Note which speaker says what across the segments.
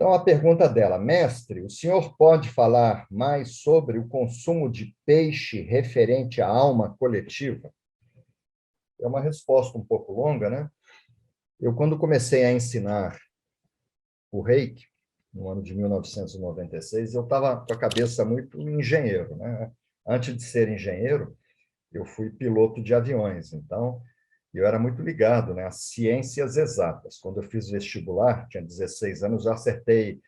Speaker 1: Então, a pergunta dela: mestre, o senhor pode falar mais sobre o consumo de peixe referente à alma coletiva? É uma resposta um pouco longa, né? Eu, quando comecei a ensinar o Reiki, no ano de 1996, eu estava com a cabeça muito engenheiro, né? Antes de ser engenheiro, eu fui piloto de aviões, então eu era muito ligado, né, às ciências exatas. Quando eu fiz vestibular, tinha 16 anos, eu acertei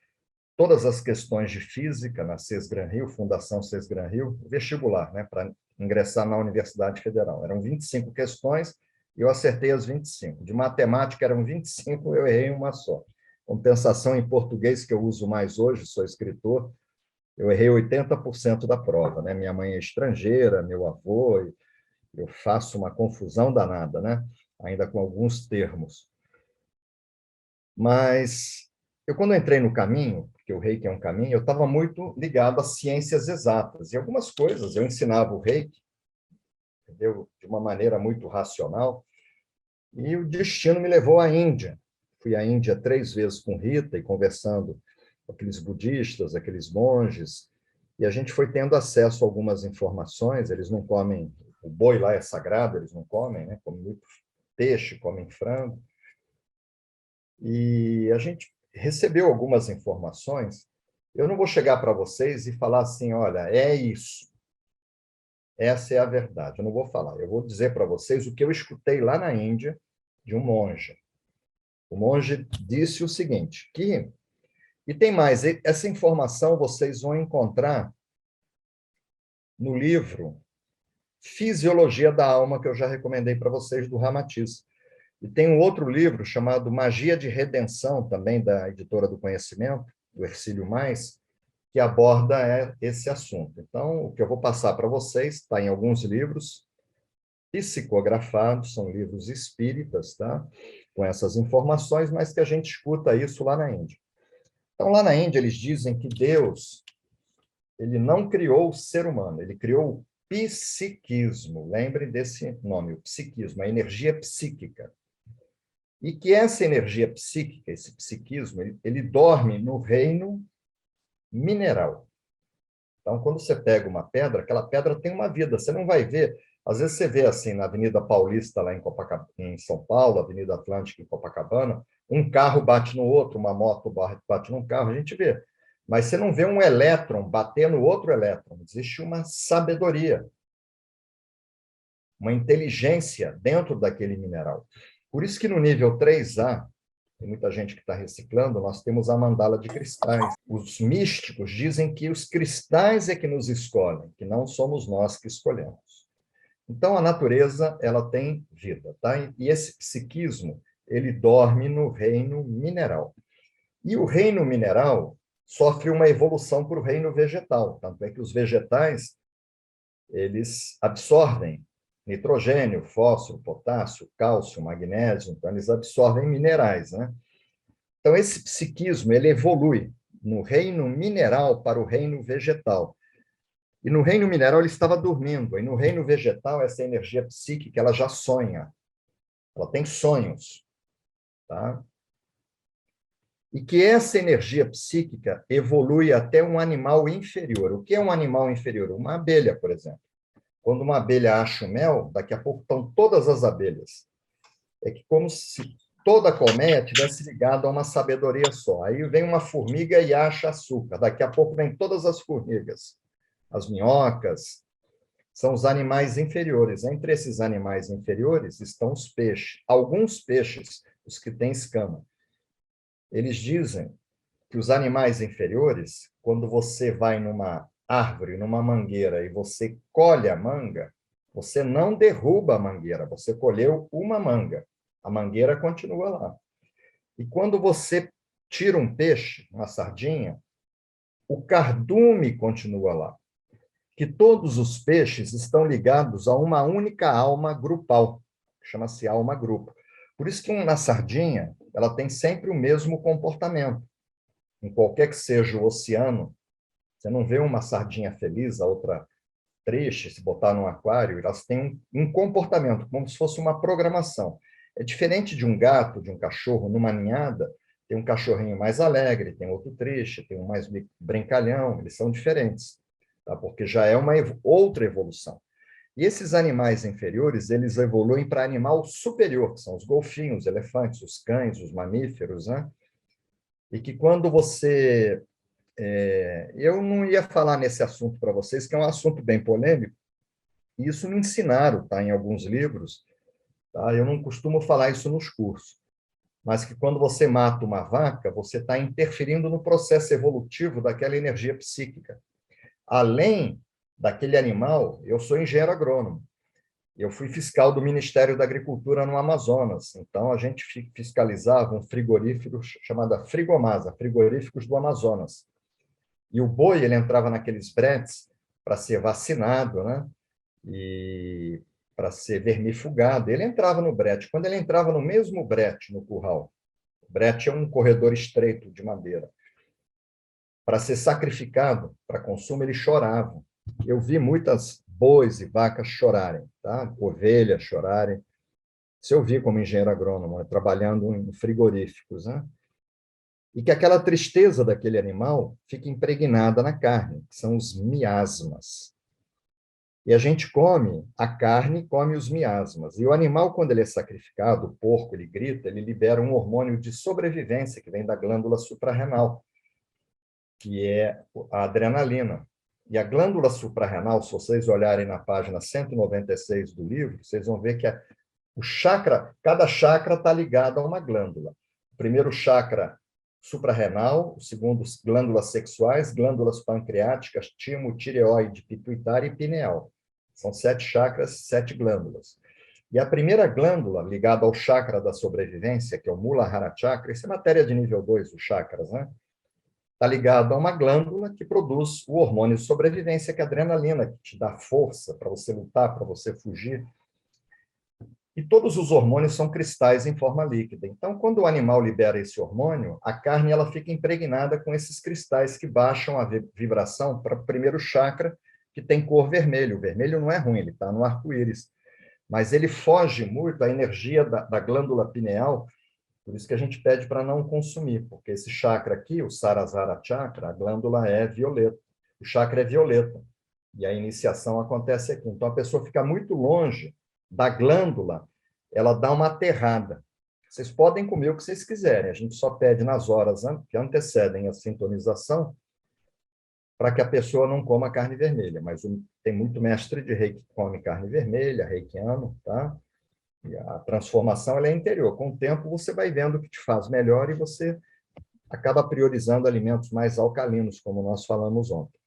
Speaker 1: todas as questões de física na Sesgran Rio, Fundação Sesgran Rio, vestibular, né, para ingressar na Universidade Federal. Eram 25 questões e eu acertei as 25. De matemática eram 25, eu errei uma só. Compensação em português, que eu uso mais hoje, sou escritor, eu errei 80% da prova, né? Minha mãe é estrangeira, meu avô, eu faço uma confusão danada, né? Ainda com alguns termos. Mas eu, quando entrei no caminho, porque o Reiki é um caminho, eu estava muito ligado às ciências exatas. E algumas coisas eu ensinava o Reiki, entendeu? De uma maneira muito racional, e o destino me levou à Índia. Fui à Índia 3 vezes com Rita e conversando com aqueles budistas, aqueles monges, e a gente foi tendo acesso a algumas informações. Eles não comem, o boi lá é sagrado, eles não comem, né? Comem muito peixe, comem frango. E a gente recebeu algumas informações. Eu não vou chegar para vocês e falar assim, olha, é isso. Essa é a verdade. Eu não vou falar. Eu vou dizer para vocês o que eu escutei lá na Índia de um monge. O monge disse o seguinte, e tem mais, essa informação vocês vão encontrar no livro Fisiologia da Alma, que eu já recomendei para vocês, do Ramatiz. E tem um outro livro chamado Magia de Redenção, também da Editora do Conhecimento, do Hercílio Mais, que aborda esse assunto. Então, o que eu vou passar para vocês está em alguns livros psicografados, são livros espíritas, tá? Com essas informações, mas que a gente escuta isso lá na Índia. Então, lá na Índia, eles dizem que Deus, ele não criou o ser humano, ele criou o psiquismo. Lembrem desse nome, o psiquismo, a energia psíquica. E que essa energia psíquica, esse psiquismo, ele dorme no reino mineral. Então, quando você pega uma pedra, aquela pedra tem uma vida, você não vai ver. Às vezes você vê assim na Avenida Paulista, lá em São Paulo, Avenida Atlântica em Copacabana, um carro bate no outro, uma moto bate num carro, a gente vê. Mas você não vê um elétron bater no outro elétron. Existe uma sabedoria, uma inteligência dentro daquele mineral. Por isso que no nível 3A, tem muita gente que está reciclando, nós temos a mandala de cristais. Os místicos dizem que os cristais é que nos escolhem, que não somos nós que escolhemos. Então, a natureza, ela tem vida, tá? E esse psiquismo, ele dorme no reino mineral. E o reino mineral sofre uma evolução para o reino vegetal, tanto é que os vegetais, eles absorvem nitrogênio, fósforo, potássio, cálcio, magnésio, então eles absorvem minerais, né? Então, esse psiquismo, ele evolui no reino mineral para o reino vegetal. E no reino mineral ele estava dormindo, e no reino vegetal essa energia psíquica, ela já sonha, ela tem sonhos, tá? E que essa energia psíquica evolui até um animal inferior. O que é um animal inferior? Uma abelha, por exemplo. Quando uma abelha acha o mel, daqui a pouco estão todas as abelhas. É que como se toda a colmeia tivesse ligada a uma sabedoria só. Aí vem uma formiga e acha açúcar. Daqui a pouco vem todas as formigas. As minhocas são os animais inferiores. Entre esses animais inferiores estão os peixes. Alguns peixes, os que têm escama. Eles dizem que os animais inferiores, quando você vai numa árvore, numa mangueira, e você colhe a manga, você não derruba a mangueira, você colheu uma manga. A mangueira continua lá. E quando você tira um peixe, uma sardinha, o cardume continua lá. Que todos os peixes estão ligados a uma única alma grupal, que chama-se alma grupo. Por isso que na sardinha, ela tem sempre o mesmo comportamento. Em qualquer que seja o oceano, você não vê uma sardinha feliz, a outra triste, se botar num aquário, elas têm um comportamento, como se fosse uma programação. É diferente de um gato, de um cachorro, numa ninhada, Tem um cachorrinho mais alegre, tem outro triste, tem um mais brincalhão, eles são diferentes, tá? Porque já é uma outra evolução. E esses animais inferiores, eles evoluem para animal superior, que são os golfinhos, os elefantes, os cães, os mamíferos, né? E que quando você... eu não ia falar nesse assunto para vocês, que é um assunto bem polêmico, e isso me ensinaram, tá? Em alguns livros, tá? Eu não costumo falar isso nos cursos, mas que quando você mata uma vaca, você está interferindo no processo evolutivo daquela energia psíquica. Além daquele animal, eu sou engenheiro agrônomo. Eu fui fiscal do Ministério da Agricultura no Amazonas. Então, a gente fiscalizava um frigorífico chamado Frigomasa, Frigoríficos do Amazonas. E o boi, ele entrava naqueles bretes para ser vacinado, né? E para ser vermifugado. Ele entrava no brete. Quando ele entrava no mesmo brete, no curral, o brete é um corredor estreito de madeira, para ser sacrificado para consumo, ele chorava. Eu vi muitas bois e vacas chorarem, tá? Ovelhas chorarem. Isso eu vi como engenheiro agrônomo, né? Trabalhando em frigoríficos, né? E que aquela tristeza daquele animal fica impregnada na carne, que são os miasmas. E a gente come a carne, come os miasmas. E o animal, quando ele é sacrificado, o porco, ele grita, ele libera um hormônio de sobrevivência que vem da glândula suprarrenal, que é a adrenalina. E a glândula suprarrenal, se vocês olharem na página 196 do livro, vocês vão ver que o chakra, cada chakra está ligado a uma glândula. O primeiro chakra suprarrenal, o segundo glândulas sexuais, glândulas pancreáticas, timo, tireoide, pituitária e pineal. São 7 chakras, 7 glândulas. E a primeira glândula ligada ao chakra da sobrevivência, que é o Muladhara Chakra, isso é matéria de nível 2, os chakras, né? Está ligado a uma glândula que produz o hormônio de sobrevivência, que é a adrenalina, que te dá força para você lutar, para você fugir. E todos os hormônios são cristais em forma líquida. Então, quando o animal libera esse hormônio, a carne ela fica impregnada com esses cristais que baixam a vibração para o primeiro chakra, que tem cor vermelho. O vermelho não é ruim, ele está no arco-íris. Mas ele foge muito à energia da glândula pineal. Por isso que a gente pede para não consumir, porque esse chakra aqui, o Sarasara Chakra, a glândula é violeta, o chakra é violeta, e a iniciação acontece aqui. Então, a pessoa fica muito longe da glândula, ela dá uma aterrada. Vocês podem comer o que vocês quiserem, a gente só pede nas horas que antecedem a sintonização para que a pessoa não coma carne vermelha, mas tem muito mestre de reiki que come carne vermelha, reikiano, tá? E a transformação ela é interior. Com o tempo, você vai vendo o que te faz melhor e você acaba priorizando alimentos mais alcalinos, como nós falamos ontem.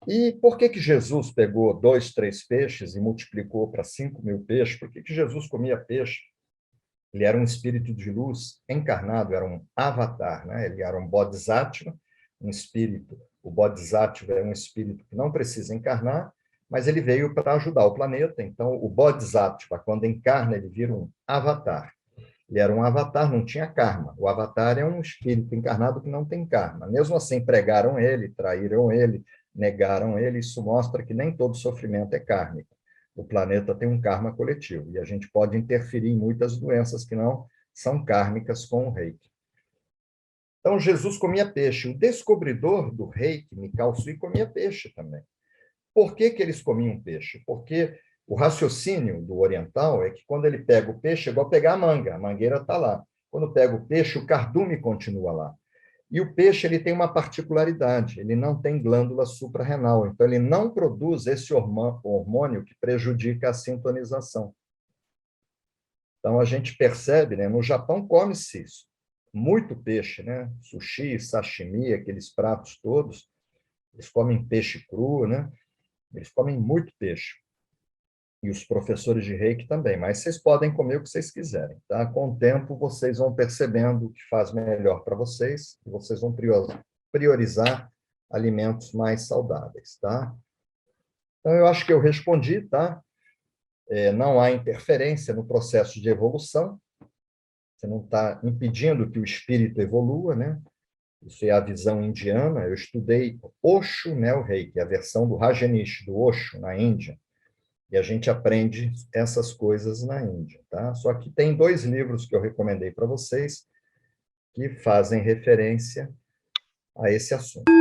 Speaker 1: E por que Jesus pegou 2, 3 peixes e multiplicou para 5.000 peixes? Por que Jesus comia peixe? Ele era um espírito de luz encarnado, era um avatar, né? Ele era um bodhisattva, um espírito. O bodhisattva é um espírito que não precisa encarnar, mas ele veio para ajudar o planeta. Então, o Bodhisattva, quando encarna, ele vira um avatar. Ele era um avatar, não tinha karma. O avatar é um espírito encarnado que não tem karma. Mesmo assim, pregaram ele, traíram ele, negaram ele. Isso mostra que nem todo sofrimento é kármico. O planeta tem um karma coletivo e a gente pode interferir em muitas doenças que não são kármicas com o reiki. Então, Jesus comia peixe. O descobridor do reiki, Mikao Sui, comia peixe também. Por que eles comiam peixe? Porque o raciocínio do oriental é que quando ele pega o peixe, é igual pegar a mangueira está lá. Quando pega o peixe, o cardume continua lá. E o peixe ele tem uma particularidade, ele não tem glândula suprarrenal, então ele não produz esse hormônio que prejudica a sintonização. Então a gente percebe, né, no Japão come-se muito peixe, né? Sushi, sashimi, aqueles pratos todos, eles comem peixe cru, né? Eles comem muito peixe. E os professores de reiki também, mas vocês podem comer o que vocês quiserem, tá? Com o tempo, vocês vão percebendo o que faz melhor para vocês e vocês vão priorizar alimentos mais saudáveis, tá? Então, eu acho que eu respondi, tá? Não há interferência no processo de evolução, você não está impedindo que o espírito evolua, né? Isso é a visão indiana. Eu estudei Osho Neo Reiki, a versão do Rajneesh, do Osho, na Índia. E a gente aprende essas coisas na Índia, tá? Só que tem 2 livros que eu recomendei para vocês. que fazem referência a esse assunto.